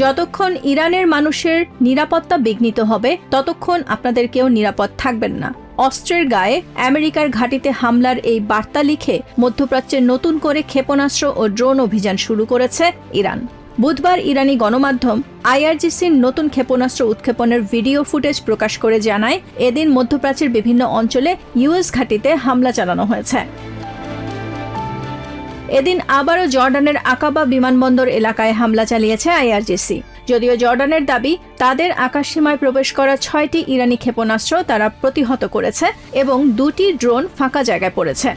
যতক্ষণ ইরানের মানুষের নিরাপত্তা বিঘ্নিত হবে ততক্ষণ আপনাদের কেউ নিরাপদ থাকবেন না। অস্ত্রের গায়ে আমেরিকার ঘাঁটিতে হামলার এই বার্তা লিখে মধ্যপ্রাচ্যে নতুন করে ক্ষেপণাস্ত্র ও ড্রোন অভিযান শুরু করেছে ইরান। বুধবার ইরানি গণমাধ্যম আইআরজিসির নতুন ক্ষেপণাস্ত্র উৎক্ষেপণের ভিডিও ফুটেজ প্রকাশ করে জানায়, এদিন মধ্যপ্রাচ্যের বিভিন্ন অঞ্চলে ইউএস ঘাঁটিতে হামলা চালানো হয়েছে। এদিন আবারও জর্ডানের আকাবা বিমানবন্দর এলাকায় হামলা চালিয়েছে আইআরজিসি। যদিও জর্ডানের দাবি, তাদের আকাশসীমায় প্রবেশ করা 6টি ইরানি ক্ষেপণাস্ত্র তারা প্রতিহত করেছে এবং 2টি ড্রোন ফাঁকা জায়গায় পড়েছে।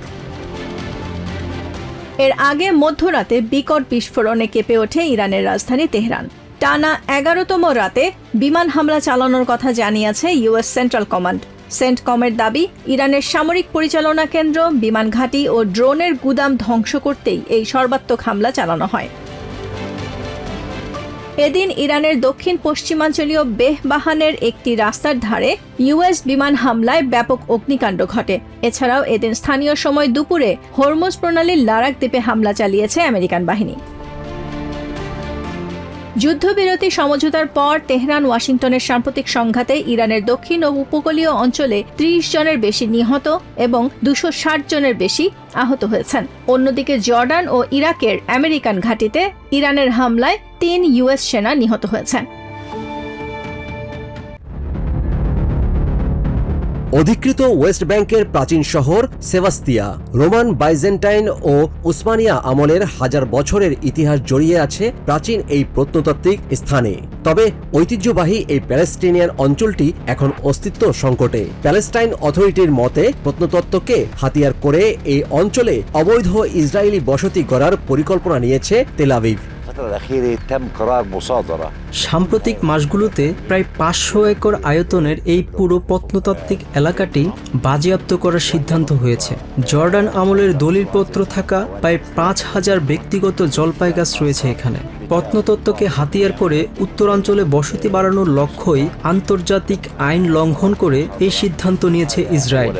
এর আগে মধ্যরাতে বিকট বিস্ফোরণে কেঁপে ওঠে ইরানের রাজধানী তেহরান। টানা 11তম রাতে বিমান হামলা চালানোর কথা জানিয়েছে ইউএস সেন্ট্রাল কমান্ড। সেন্টকমের দাবি, ইরানের সামরিক পরিচালনা কেন্দ্র, বিমান ঘাঁটি ও ড্রোনের গুদাম ধ্বংস করতেই এই সর্বাত্মক হামলা চালানো হয়। এদিন ইরানের দক্ষিণ পশ্চিমাঞ্চলীয় বেহবাহানের একটি রাস্তার ধারে ইউএস বিমান হামলায় ব্যাপক অগ্নিকাণ্ড ঘটে। এছাড়াও এদিন স্থানীয় সময় দুপুরে হরমুজ প্রণালীর লারাক দ্বীপে হামলা চালিয়েছে আমেরিকান বাহিনী। যুদ্ধবিরতি সমঝোতার পর তেহরান ওয়াশিংটনের সাম্প্রতিক সংঘাতে ইরানের দক্ষিণ ও উপকূলীয় অঞ্চলে 30 জনের বেশি নিহত এবং 260 জনের বেশি আহত হয়েছেন। অন্যদিকে জর্ডান ও ইরাকের আমেরিকান ঘাঁটিতে ইরানের হামলায় 3 ইউএস সেনা নিহত হয়েছেন। অধিকৃত ওয়েস্ট ব্যাংকের প্রাচীন শহর সেভাস্তিয়া রোমান, বাইজেন্টাইন ও উসমানিয়া আমলের হাজার বছরের ইতিহাস জড়িয়ে আছে প্রাচীন এই প্রত্নতাত্ত্বিক স্থানে। তবে ঐতিহ্যবাহী এই প্যালেস্টাইনিয়ান অঞ্চলটি এখন অস্তিত্ব সংকটে। প্যালেস্টাইন অথরিটির মতে, প্রত্নতত্ত্বকে হাতিয়ার করে এই অঞ্চলে অবৈধ ইসরায়েলি বসতি গড়ার পরিকল্পনা নিয়েছে তেল আভিভ। সাম্প্রতিক মাসগুলোতে প্রায় 500 একর আয়তনের এই পুরো প্রত্নতাত্ত্বিক এলাকাটি বাজেয়াপ্ত করার সিদ্ধান্ত হয়েছে। জর্ডান আমলের দলিলপত্র থাকা প্রায় 5000 ব্যক্তিগত জলপাই গাছ রয়েছে এখানে। প্রত্নতত্ত্বকে হাতিয়ার করে উত্তরাঞ্চলে বসতি বাড়ানোর লক্ষ্যই আন্তর্জাতিক আইন লঙ্ঘন করে এই সিদ্ধান্ত নিয়েছে ইসরায়েল।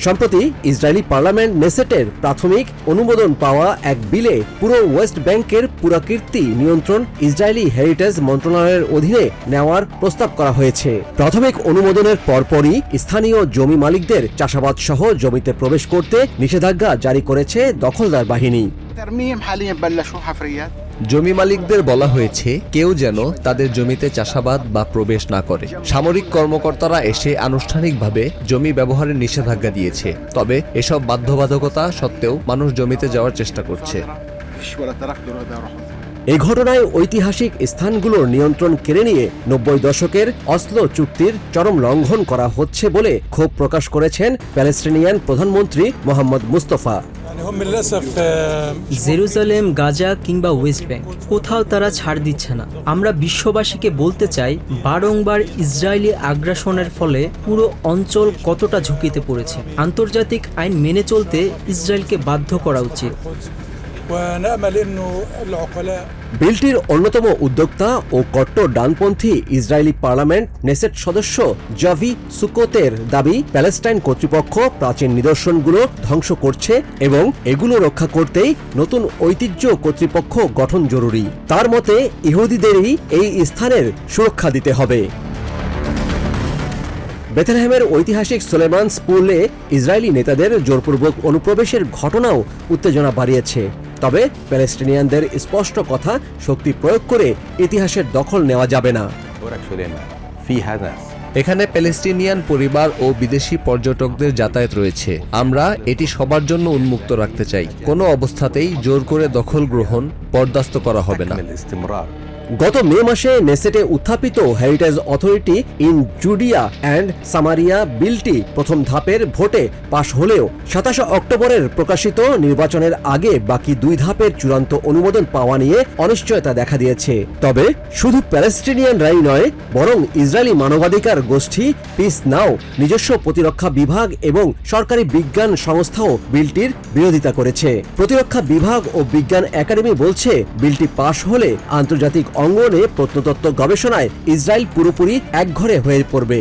সম্প্রতি ইসরায়েলি পার্লামেন্ট নেসেটের প্রাথমিক অনুমোদন পাওয়া এক বিলে পুরো ওয়েস্ট ব্যাংকের পুরাকীর্তি নিয়ন্ত্রণ ইসরায়েলি হেরিটেজ মন্ত্রণালয়ের অধীনে নেওয়ার প্রস্তাব করা হয়েছে। প্রাথমিক অনুমোদনের পরপরই স্থানীয় জমি মালিকদের চাষাবাদ সহ জমিতে প্রবেশ করতে নিষেধাজ্ঞা জারি করেছে দখলদার বাহিনী। জমি মালিকদের বলা হয়েছে কেউ যেন তাদের জমিতে চাষাবাদ বা প্রবেশ না করে। সামরিক কর্মকর্তারা এসে আনুষ্ঠানিকভাবে জমি ব্যবহারের নিষেধাজ্ঞা দিয়েছে। তবে এসব বাধ্যবাধকতা সত্ত্বেও মানুষ জমিতে যাওয়ার চেষ্টা করছে। এই ঘটনায় ঐতিহাসিক স্থানগুলোর নিয়ন্ত্রণ কেড়ে নিয়ে 90 দশকের অসলো চুক্তির চরম লঙ্ঘন করা হচ্ছে বলে ক্ষোভ প্রকাশ করেছেন প্যালেস্টিনিয়ান প্রধানমন্ত্রী মোহাম্মদ মুস্তফা। জেরুজালেম, গাজা কিংবা ওয়েস্ট ব্যাংক, কোথাও তারা ছাড় দিচ্ছে না। আমরা বিশ্ববাসীকে বলতে চাই, বারংবার ইসরায়েলি আগ্রাসনের ফলে পুরো অঞ্চল কতটা ঝুঁকিতে পড়েছে। আন্তর্জাতিক আইন মেনে চলতে ইসরায়েলকে বাধ্য করা উচিত। বিলটির অন্যতম উদ্যোক্তা ও কট্টর ডানপন্থী ইসরায়েলি পার্লামেন্ট নেসেট সদস্য জাভি সুকোতের দাবি, প্যালেস্টাইন কর্তৃপক্ষ প্রাচীন নিদর্শনগুলো ধ্বংস করছে এবং এগুলো রক্ষা করতেই নতুন ঐতিহ্য কর্তৃপক্ষ গঠন জরুরি। তার মতে, ইহুদিদেরই এই স্থানের সুরক্ষা দিতে হবে। বেথলেহেমের ঐতিহাসিক সোলেমান স্পুলে ইসরায়েলি নেতাদের জোরপূর্বক অনুপ্রবেশের ঘটনাও উত্তেজনা বাড়িয়েছে। তবে প্যালেস্টিনিয়ানদের স্পষ্ট কথা, শক্তি প্রয়োগ করে ইতিহাসের দখল নেওয়া যাবে না। এখানে প্যালেস্টিনিয়ান পরিবার ও বিদেশি পর্যটকদের যাতায়াত রয়েছে। আমরা এটি সবার জন্য উন্মুক্ত রাখতে চাই। কোনো অবস্থাতেই জোর করে দখল গ্রহণ বরদাস্ত করা হবে না। গত মে মাসে নেসেটে উত্থাপিত heritage authority in Judea and Samaria বিলটি প্রথম ধাপের ভোটে পাশ হলেও 27 অক্টোবরের প্রকাশিত নির্বাচনের আগে বাকি 2 ধাপের চূড়ান্ত অনুমোদন পাওয়া নিয়ে অনিশ্চয়তা দেখা দিয়েছে। তবে শুধু প্যালেস্টিনিয়ানরাই নয়, বরং ইসরায়েলি মানবাধিকার গোষ্ঠী পিস নাও, নিজস্ব প্রতিরক্ষা বিভাগ এবং সরকারি বিজ্ঞান সংস্থাও বিলটির বিরোধিতা করেছে। প্রতিরক্ষা বিভাগ ও বিজ্ঞান একাডেমি বলছে, বিলটি পাশ হলে আন্তর্জাতিক অঙ্গনে প্রত্নতত্ত্ব গবেষণায় ইসরায়েল পুরোপুরি একঘরে হয়ে পড়বে।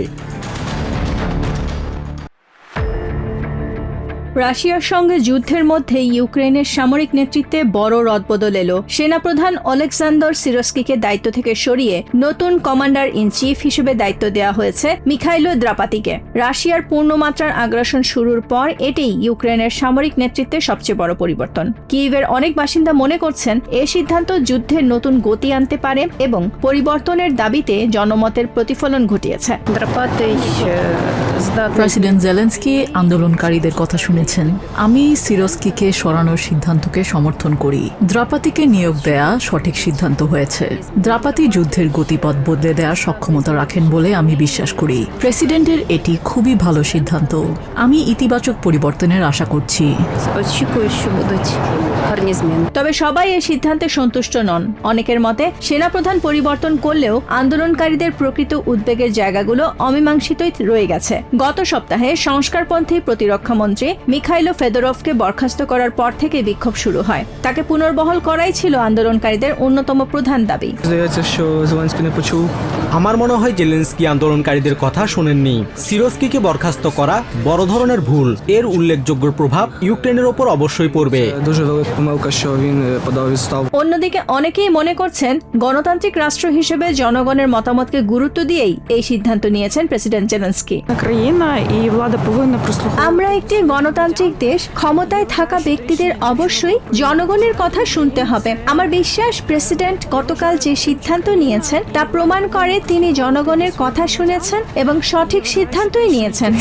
রাশিয়ার সঙ্গে যুদ্ধের মধ্যে ইউক্রেনের সামরিক নেতৃত্বে বড় রদবদল এলো। সেনাপ্রধান অলেকজান্ডার সিরস্কিকে দায়িত্ব থেকে সরিয়ে নতুন কমান্ডার ইন চিফ হিসেবে দায়িত্ব দেওয়া হয়েছে মিখাইলো দ্রাপাতিকে। রাশিয়ার পূর্ণমাত্রার আগ্রাসন শুরুর পর এটিই ইউক্রেনের সামরিক নেতৃত্বে সবচেয়ে বড় পরিবর্তন। কিয়েভের অনেক বাসিন্দা মনে করছেন এই সিদ্ধান্ত যুদ্ধের নতুন গতি আনতে পারে এবং পরিবর্তনের দাবিতে জনমতের প্রতিফলন ঘটিয়েছে। প্রেসিডেন্ট জেলেন্সকি আন্দোলনকারীদের কথা শুনেছেন। আমি সিরস্কিকে সরানোর সিদ্ধান্তকে সমর্থন করি। দ্রাপাতিকে নিয়োগ দেয়া সঠিক সিদ্ধান্ত হয়েছে। দ্রাপাতি যুদ্ধের গতিপথ বদলে দেওয়ার সক্ষমতা রাখেন বলে আমি বিশ্বাস করি। প্রেসিডেন্টের এটি খুবই ভালো সিদ্ধান্ত। আমি ইতিবাচক পরিবর্তনের আশা করছি। তবে সবাই এই সিদ্ধান্তে সন্তুষ্ট নন। অনেকের মতে সেনাপ্রধান পরিবর্তন করলেও আন্দোলনকারীদের প্রকৃত উদ্বেগের জায়গাগুলো অমীমাংসিতই রয়ে গেছে। গত সপ্তাহে সংস্কারপন্থী প্রতিরক্ষা মন্ত্রী মিখাইলো ফেদোরভকে বরখাস্ত করার পর থেকে বিক্ষোভ শুরু হয়। তাকে পুনর্বহাল করাই ছিল আন্দোলনকারীদের অন্যতম প্রধান দাবি। আমার মনে হয় জেলেন্সকি আন্দোলনকারীদের কথা শোনেননি। সিরস্কিকে বরখাস্ত করা বড় ধরনের ভুল। এর উল্লেখযোগ্য প্রভাব ইউক্রেনের ওপর অবশ্যই পড়বে। অন্যদিকে অনেকেই মনে করছেন গণতান্ত্রিক রাষ্ট্র হিসেবে জনগণের মতামতকে গুরুত্ব দিয়েই এই সিদ্ধান্ত নিয়েছেন প্রেসিডেন্ট জেলেন্সকি। আমরা একটি গণতান্ত্রিক দেশ, ক্ষমতায় থাকা ব্যক্তিদের অবশ্যই জনগণের কথা শুনতে হবে। আমার বিশ্বাস প্রেসিডেন্ট গতকাল যে সিদ্ধান্ত নিয়েছেন তা প্রমাণ করে তিনি জনগণের কথা শুনেছেন এবং সঠিক সিদ্ধান্তই নিয়েছেন।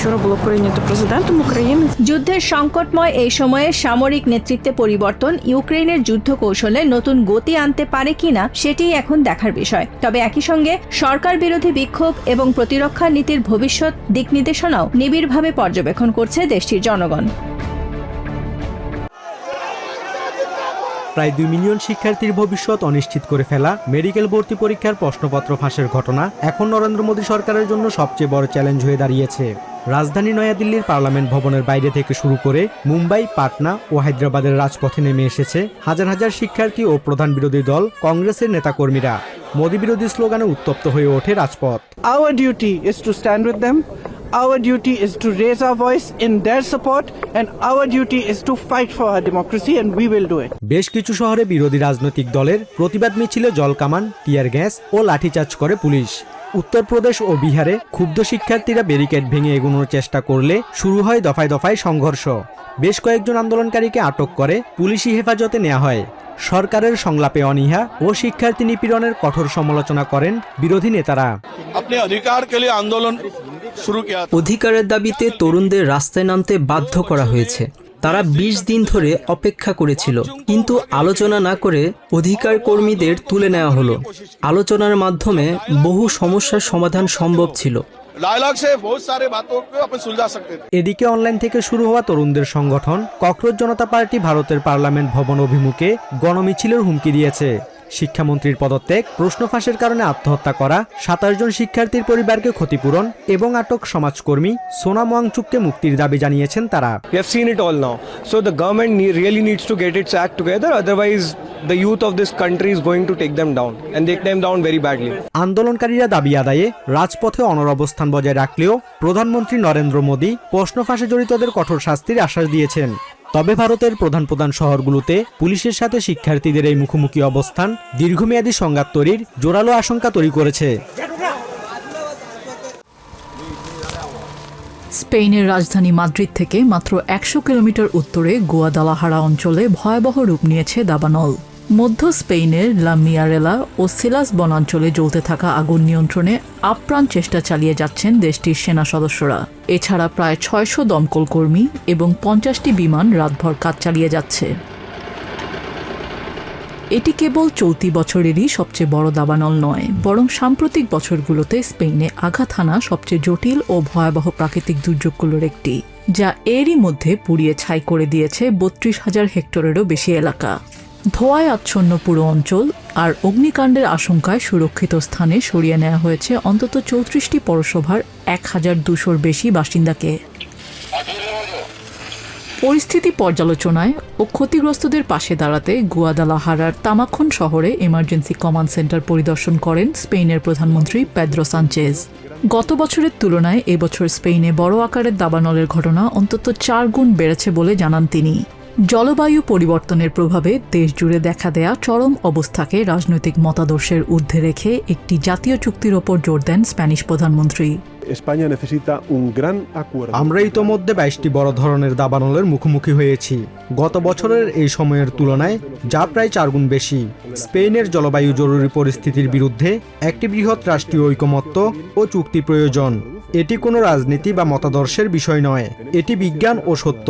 যুদ্ধের সংকটময় এই সময়ে সামরিক নেতৃত্বে পরিবর্তন ইউক্রেনের যুদ্ধ কৌশলে নতুন গতি আনতে পারে কিনা সেটি এখন দেখার বিষয়। তবে একই সঙ্গে সরকার বিরোধী বিক্ষোভ এবং প্রতিরক্ষা নীতির ভবিষ্যৎ দিক নির্দেশনাও নিবিড়ভাবে পর্যবেক্ষণ করছে দেশটির জনগণ। প্রায় 2 মিলিয়ন শিক্ষার্থীর ভবিষ্যৎ অনিশ্চিত করে ফেলা মেডিকেল ভর্তি পরীক্ষার প্রশ্নপত্র ফাঁসের ঘটনা এখন নরেন্দ্র মোদী সরকারের জন্য সবচেয়ে বড় চ্যালেঞ্জ হয়ে দাঁড়িয়েছে। রাজধানী নয়াদিল্লির পার্লামেন্ট ভবনের বাইরে থেকে শুরু করে মুম্বাই, পাটনা ও হায়দ্রাবাদের রাজপথে নেমে এসেছে হাজার হাজার শিক্ষার্থী ও প্রধান বিরোধী দল কংগ্রেসের নেতাকর্মীরা। মোদী বিরোধী স্লোগানে উত্তপ্ত হয়ে ওঠে রাজপথ। Our duty is to stand with them. Our duty is to raise our voice in their support, and our duty is to fight for our democracy, and we will do it. বেশ কিছু শহরে বিরোধী রাজনৈতিক দলের প্রতিবাদ মিছিলে জলকামান, tear gas ও লাঠিচার্জ করে police. Uttar Pradesh ও বিহারে ক্ষুব্ধ শিক্ষার্থীরা ব্যারিকেড ভেঙে এগোনোর চেষ্টা করলে শুরু হয় দফায় দফায় সংঘর্ষ। বেশ কয়েকজন আন্দোলনকারীকে আটক করে পুলিশি হেফাজতে নেওয়া হয়। সরকারের সংলাপে অনীহা ও শিক্ষার্থী নিপীড়নের কঠোর সমালোচনা করেন বিরোধী নেতারা। অধিকারের দাবিতে তরুণদের রাস্তায় নামতে বাধ্য করা হয়েছে। তারা 20 দিন ধরে অপেক্ষা করেছিল, কিন্তু আলোচনা না করে অধিকার কর্মীদের তুলে নেওয়া হলো। আলোচনার মাধ্যমে বহু সমস্যার সমাধান সম্ভব ছিল। এদিকে অনলাইন থেকে শুরু হওয়া তরুণদের সংগঠন ককরোচ জনতা পার্টি ভারতের পার্লামেন্ট ভবন অভিমুখে গণমিছিলের হুমকি দিয়েছে। শিক্ষামন্ত্রীর পদত্যাগ, প্রশ্ন ফাঁসের কারণে আত্মহত্যা করা 27 জন শিক্ষার্থীর পরিবারকে ক্ষতিপূরণ এবং আটক সমাজকর্মী সোনাম ওয়াংচুককে মুক্তির দাবি জানিয়েছেন তারা। We have seen it all now. So the government really needs to get its act together. Otherwise, the youth of this country is going to take them down, and take them down very badly. আন্দোলনকারীরা দাবি আদায়ে রাজপথে অনড় অবস্থান বজায় রাখলেও প্রধানমন্ত্রী নরেন্দ্র মোদী প্রশ্ন ফাঁসে জড়িতদের কঠোর শাস্তির আশ্বাস দিয়েছেন। তবে ভারতের প্রধান শহরগুলোতে পুলিশের সাথে শিক্ষার্থীদের এই মুখোমুখি অবস্থান দীর্ঘমেয়াদী সংঘাত তৈরির জোরালো আশঙ্কা তৈরি করেছে। স্পেনের রাজধানী মাদ্রিদ থেকে মাত্র 100 কিলোমিটার উত্তরে গুয়াদালাহারা অঞ্চলে ভয়াবহ রূপ নিয়েছে দাবানল। মধ্য স্পেনের লা মিয়ারেলা ও সিলাস বনাঞ্চলে জ্বলতে থাকা আগুন নিয়ন্ত্রণে আপ্রাণ চেষ্টা চালিয়ে যাচ্ছেন দেশটির সেনা সদস্যরা। এছাড়া প্রায় 600 দমকল কর্মী এবং 50টি বিমান রাতভর কাজ চালিয়ে যাচ্ছে। এটি কেবল চলতি বছরেরই সবচেয়ে বড় দাবানল নয়, বরং সাম্প্রতিক বছরগুলোতে স্পেনে আঘাত হানা সবচেয়ে জটিল ও ভয়াবহ প্রাকৃতিক দুর্যোগগুলোর একটি, যা এরই মধ্যে পুড়িয়ে ছাই করে দিয়েছে 32,000 হেক্টরেরও বেশি এলাকা। ধোঁয়ায় আচ্ছন্ন পুরো অঞ্চল আর অগ্নিকাণ্ডের আশঙ্কায় সুরক্ষিত স্থানে সরিয়ে নেওয়া হয়েছে অন্তত 34টি পৌরসভার 1,200-র বেশি বাসিন্দাকে। পরিস্থিতি পর্যালোচনায় ও ক্ষতিগ্রস্তদের পাশে দাঁড়াতে গুয়াদালাহারার তামাখন শহরে এমার্জেন্সি কমান্ড সেন্টার পরিদর্শন করেন স্পেনের প্রধানমন্ত্রী পেদ্রো সানচেজ। গত বছরের তুলনায় এবছর স্পেনে বড় আকারের দাবানলের ঘটনা অন্তত 4 গুণ বেড়েছে বলে জানান তিনি। জলবায়ু পরিবর্তনের প্রভাবে দেশজুড়ে দেখা দেয়া চরম অবস্থাকে রাজনৈতিক মতাদর্শের ঊর্ধ্বে রেখে একটি জাতীয় চুক্তির ওপর জোর দেন স্প্যানিশ প্রধানমন্ত্রী। আমরা ইতোমধ্যে 22টি বড় ধরনের দাবানলের মুখোমুখি হয়েছি গত বছরের এই সময়ের তুলনায়, যা প্রায় 4 গুণ বেশি। স্পেনের জলবায়ু জরুরি পরিস্থিতির বিরুদ্ধে একটি বৃহৎ রাষ্ট্রীয় ঐকমত্য ও চুক্তি প্রয়োজন। এটি কোনো রাজনীতি বা মতাদর্শের বিষয় নয়, এটি বিজ্ঞান ও সত্য।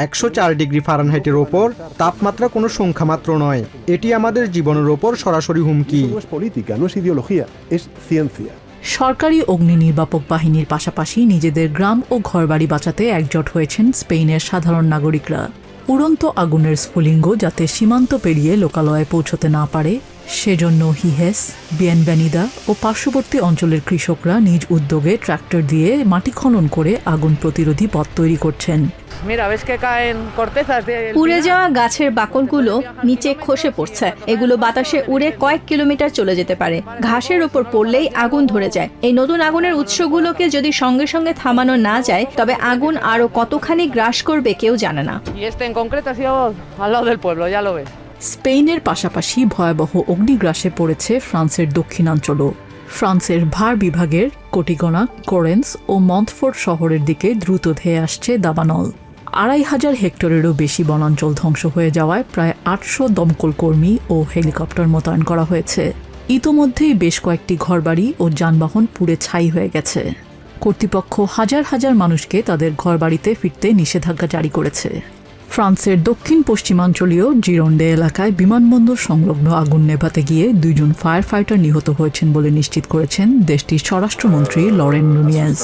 104 ডিগ্রি ফারেনহাইটের ওপর তাপমাত্রা কোনো সংখ্যা মাত্র নয়, এটি আমাদের জীবনের ওপর সরাসরি হুমকি। সরকারি অগ্নি নির্বাপক বাহিনীর পাশাপাশি নিজেদের গ্রাম ও ঘরবাড়ি বাঁচাতে একজোট হয়েছেন স্পেনের সাধারণ নাগরিকরা। উড়ন্ত আগুনের স্ফুলিঙ্গ যাতে সীমান্ত পেরিয়ে লোকালয়ে পৌঁছতে না পারে, সেজন্য হিহেস, বিয়েনভেনিদা ও পার্শ্ববর্তী অঞ্চলের কৃষকরা নিজ উদ্যোগে ট্রাক্টর দিয়ে মাটি খনন করে আগুন প্রতিরোধী পথ তৈরি করছেন। পুড়ে যাওয়া গাছের বাকলগুলো নিচে খসে পড়ছে, এগুলো বাতাসে উড়ে কয়েক কিলোমিটার চলে যেতে পারে। ঘাসের ওপর পড়লেই আগুন ধরে যায়। এই নতুন আগুনের উৎসগুলোকে যদি সঙ্গে সঙ্গে থামানো না যায়, তবে আগুন আরো কতখানি গ্রাস করবে কেউ জানে না। স্পেনের পাশাপাশি ভয়াবহ অগ্নিগ্রাসে পড়েছে ফ্রান্সের দক্ষিণাঞ্চলও। ফ্রান্সের ভার বিভাগের কোটিগনা, কোরেন্স ও মন্টফোর্ট শহরের দিকে দ্রুত ধেয়ে আসছে দাবানল। 2500 হেক্টরেরও বেশি বনাঞ্চল ধ্বংস হয়ে যাওয়ায় প্রায় 800 দমকল কর্মী ও হেলিকপ্টার মোতায়েন করা হয়েছে। ইতোমধ্যেই বেশ কয়েকটি ঘরবাড়ি ও যানবাহন পুড়ে ছাই হয়ে গেছে। কর্তৃপক্ষ হাজার হাজার মানুষকে তাদের ঘরবাড়িতে ফিরতে নিষেধাজ্ঞা জারি করেছে। ফ্রান্সের দক্ষিণ পশ্চিমাঞ্চলীয় জিরোন্ডে এলাকায় বিমানবন্দর সংলগ্ন আগুন নেভাতে গিয়ে 2 জন ফায়ার ফাইটার নিহত হয়েছেন বলে নিশ্চিত করেছেন দেশটির স্বরাষ্ট্রমন্ত্রী লরেন নুনিয়েজ।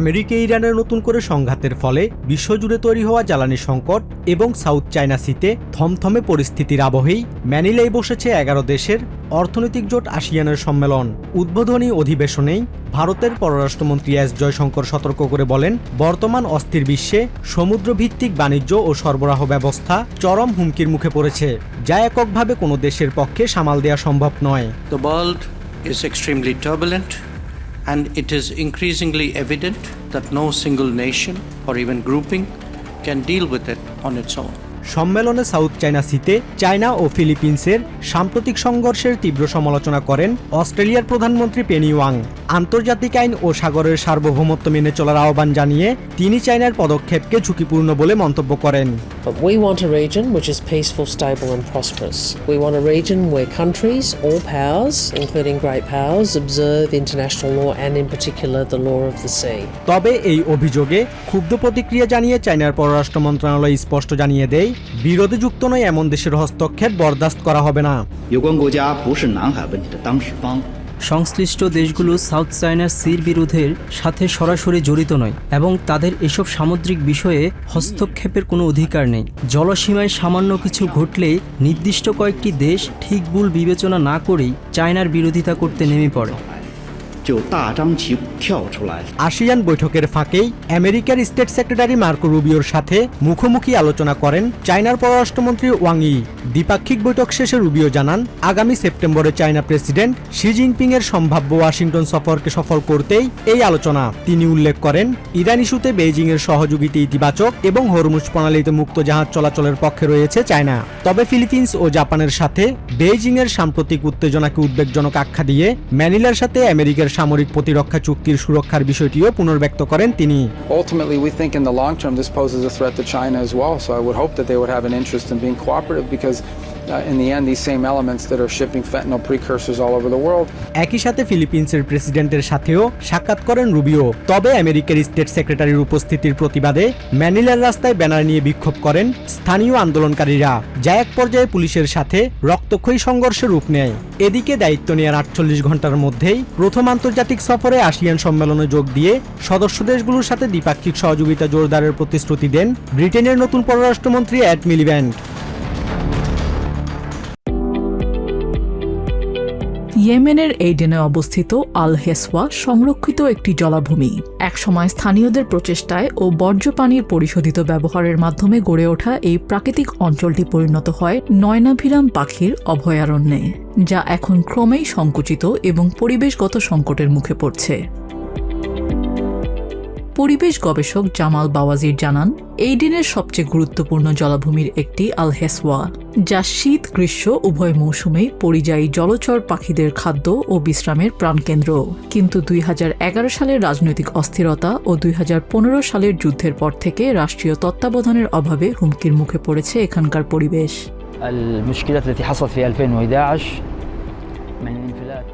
আমেরিকা ইরানের নতুন করে সংঘাতের ফলে বিশ্বজুড়ে তৈরি হওয়া জ্বালানি সংকট এবং সাউথ চায়না সিতে থমথমে পরিস্থিতির আবহেই ম্যানিলায় বসেছে 11 দেশের অর্থনৈতিক জোট আসিয়ানের সম্মেলন। উদ্বোধনী অধিবেশনেই ভারতের পররাষ্ট্রমন্ত্রী এস জয়শঙ্কর সতর্ক করে বলেন, বর্তমান অস্থির বিশ্বে সমুদ্রভিত্তিক বাণিজ্য ও সরবরাহ ব্যবস্থা চরম হুমকির মুখে পড়েছে, যা এককভাবে কোনো দেশের পক্ষে সামাল দেওয়া সম্ভব নয়। The world is extremely turbulent. And it is increasingly evident that no single nation or even grouping can deal with it on its own. সম্মেলনে সাউথ চায়না সিতে চায়না ও ফিলিপিন্সের সাম্প্রতিক সংঘর্ষের তীব্র সমালোচনা করেন অস্ট্রেলিয়ার প্রধানমন্ত্রী পেনি ওয়াং। আন্তর্জাতিক আইন ও সাগরের সার্বভৌমত্ব মেনে চলার আহ্বান জানিয়ে তিনি চায়নার পদক্ষেপকে ঝুঁকিপূর্ণ বলে মন্তব্য করেন। We want a region which is peaceful, stable and prosperous. We want a region where countries, all powers, including great powers, observe international law and in particular the law of the sea. তবে এই অভিযোগে ক্ষুব্ধ প্রতিক্রিয়া জানিয়ে চায়নার পররাষ্ট্র মন্ত্রণালয় স্পষ্ট জানিয়ে দেয়, বিরোধী যুক্ত নয় এমন দেশের হস্তক্ষেপ বরদাস্ত করা হবে না। সংশ্লিষ্ট দেশগুলো সাউথ চায়না সির বিরোধের সাথে সরাসরি জড়িত নয় এবং তাদের এসব সামুদ্রিক বিষয়ে হস্তক্ষেপের কোনো অধিকার নেই। জলসীমায় সামান্য কিছু ঘটলেই নির্দিষ্ট কয়েকটি দেশ ঠিক ভুল বিবেচনা না করেই চায়নার বিরোধিতা করতে নেমে পড়ে। আসিয়ান বৈঠকের ফাঁকেই আমেরিকার স্টেট সেক্রেটারি মার্কো রুবিওর সাথে মুখোমুখি আলোচনা করেন চায়নার পররাষ্ট্রমন্ত্রী ওয়াং ই। দ্বিপাক্ষিক বৈঠক শেষে রুবিও জানান, আগামী সেপ্টেম্বরে চায়না প্রেসিডেন্ট শি জিনপিং এর সম্ভাব্য ওয়াশিংটন সফরকে সফল করতেই এই আলোচনা। তিনি উল্লেখ করেন, ইরান ইস্যুতে বেইজিং এর সহযোগিতা ইতিবাচক এবং হরমুজ প্রণালীতে মুক্ত জাহাজ চলাচলের পক্ষে রয়েছে চায়না। তবে ফিলিপিন্স ও জাপানের সাথে বেইজিং এর সাম্প্রতিক উত্তেজনাকে উদ্বেগজনক আখ্যা দিয়ে ম্যানিলার সাথে আমেরিকার সামরিক প্রতিরক্ষা চুক্তির সুরক্ষার বিষয়টিও পুনর্ব্যক্ত করেন তিনি। Ultimately, we think in the long term this poses a threat to China as well. So I would hope that they would have an interest in being cooperative because in the end these same elements that are shipping fentanyl precursors all over the world. একই সাথে ফিলিপিন্সের প্রেসিডেন্টের সাথেও সাক্ষাৎ করেন Rubio. তবে আমেরিকার state সেক্রেটারির উপস্থিতির প্রতিবাদে ম্যানিলার রাস্তায় ব্যানার নিয়ে বিক্ষোভ করেন স্থানীয় আন্দোলনকারীরা, যা এক পর্যায়ে পুলিশের সাথে রক্তক্ষয়ী সংঘর্ষের রূপ নেয়। এদিকে দায়িত্ব নেওয়ার 48 ঘন্টার মধ্যেই প্রথম আন্তর্জাতিক সফরে আসিয়ান সম্মেলনে যোগ দিয়ে সদস্য দেশগুলোর সাথে দ্বিপাক্ষিক সহযোগিতা জোরদারের প্রতিশ্রুতি দেন ব্রিটেনের নতুন পররাষ্ট্রমন্ত্রী এড মিলিব্যান্ড। ইয়েমেনের এইডেনে অবস্থিত আল হেসওয়া সংরক্ষিত একটি জলাভূমি। একসময় স্থানীয়দের প্রচেষ্টায় ও বর্জ্য পানির পরিশোধিত ব্যবহারের মাধ্যমে গড়ে ওঠা এই প্রাকৃতিক অঞ্চলটি পরিণত হয় নয়নাভিরাম পাখির অভয়ারণ্যে, যা এখন ক্রমেই সংকুচিত এবং পরিবেশগত সংকটের মুখে পড়ছে। পরিবেশ গবেষক জামাল বাওয়াজির জানান, এইডেনের সবচেয়ে গুরুত্বপূর্ণ জলাভূমির একটি আল হেসওয়া, যা শীত গ্রীষ্ম উভয় মৌসুমেই পরিযায়ী জলচর পাখিদের খাদ্য ও বিশ্রামের প্রাণকেন্দ্র। কিন্তু 2011 সালের রাজনৈতিক অস্থিরতা ও 2015 সালের যুদ্ধের পর থেকে রাষ্ট্রীয় তত্ত্বাবধানের অভাবে হুমকির মুখে পড়েছে এখানকার পরিবেশ। المشكلات التي حصلت في 2011 من انفلات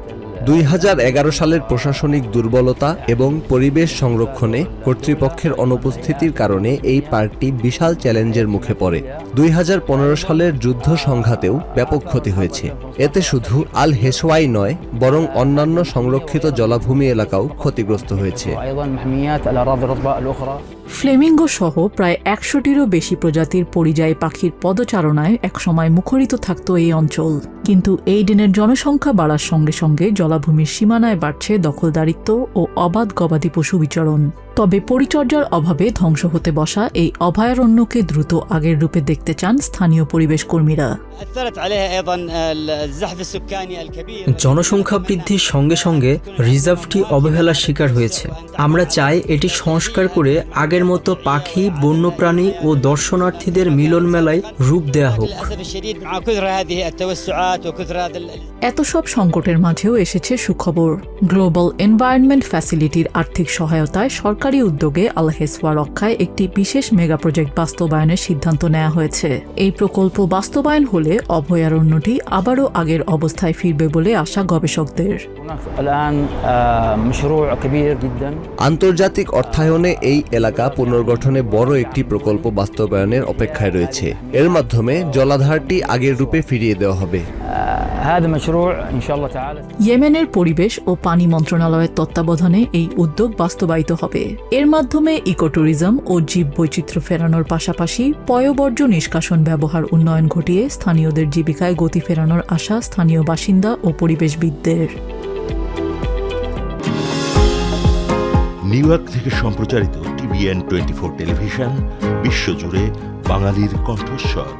2011 সালের প্রশাসনিক দুর্বলতা এবং পরিবেশ সংরক্ষণে কর্তৃপক্ষের অনুপস্থিতির কারণে এই পার্কটি বিশাল চ্যালেঞ্জের মুখে পড়ে। 2015 সালের যুদ্ধ সংঘাতেও ব্যাপক ক্ষতি হয়েছে। এতে শুধু আল হেসওয়াই নয়, বরং অন্যান্য সংরক্ষিত জলাভূমি এলাকাও ক্ষতিগ্রস্ত হয়েছে। وايضا محميات الاراضي الرطبه الاخرى ফ্লেমিঙ্গো সহ প্রায় 100টিরও বেশি প্রজাতির পরিযায়ী পাখির পদচারণায় একসময় মুখরিত থাকত এই অঞ্চল। কিন্তু এইডেনের জনসংখ্যা বাড়ার সঙ্গে সঙ্গে জলাভূমির সীমানায় বাড়ছে দখলদারিত্ব ও অবাধ গবাদি পশু বিচরণ। তবে পরিচর্যার অভাবে ধ্বংস হতে বসা এই অভয়ারণ্যকে দ্রুত আগের রূপে দেখতে চান স্থানীয় পরিবেশ কর্মীরা। জনসংখ্যা বৃদ্ধির সঙ্গে সঙ্গে রিজার্ভটি অবহেলার শিকার হয়েছে। আমরা চাই এটি সংস্কার করে আগের মতো পাখি, বন্যপ্রাণী ও দর্শনার্থীদের মিলন মেলায় রূপ দেয়া হোক। এত সব সংকটের মাঝেও এসেছে সুখবর। গ্লোবাল এনভায়রনমেন্ট ফ্যাসিলিটির আর্থিক সহায়তায় সরকারি উদ্যোগে আল হেসওয়া রক্ষায় একটি বিশেষ মেগা প্রজেক্ট বাস্তবায়নের সিদ্ধান্ত নেওয়া হয়েছে। এই প্রকল্প বাস্তবায়ন হলে অভয়ারণ্যটি আবারও আগের অবস্থায় ফিরবে বলে আশা গবেষকদের। আন্তর্জাতিক অর্থায়নে এই এলাকা পুনর্গঠনে বড় একটি প্রকল্প বাস্তবায়নের অপেক্ষায় রয়েছে। এর মাধ্যমে জলাধারটি আগের রূপে ফিরিয়ে দেওয়া হবে। ইয়েমেনের পরিবেশ ও পানি মন্ত্রণালয়ের তত্ত্বাবধানে এই উদ্যোগ বাস্তবায়িত হবে। এর মাধ্যমে ইকোট্যুরিজম ও জীব বৈচিত্র্য ফেরানোর পাশাপাশি পয়ঃবর্জ্য নিষ্কাশন ব্যবহার উন্নয়ন ঘটিয়ে স্থানীয়দের জীবিকায় গতি ফেরানোর আশা স্থানীয় বাসিন্দা ও পরিবেশবিদদের। নিউ ইয়র্ক থেকে সম্প্রচারিত TVN 24 টেলিভিশন বিশ্বজুড়ে বাঙালির কণ্ঠস্বর।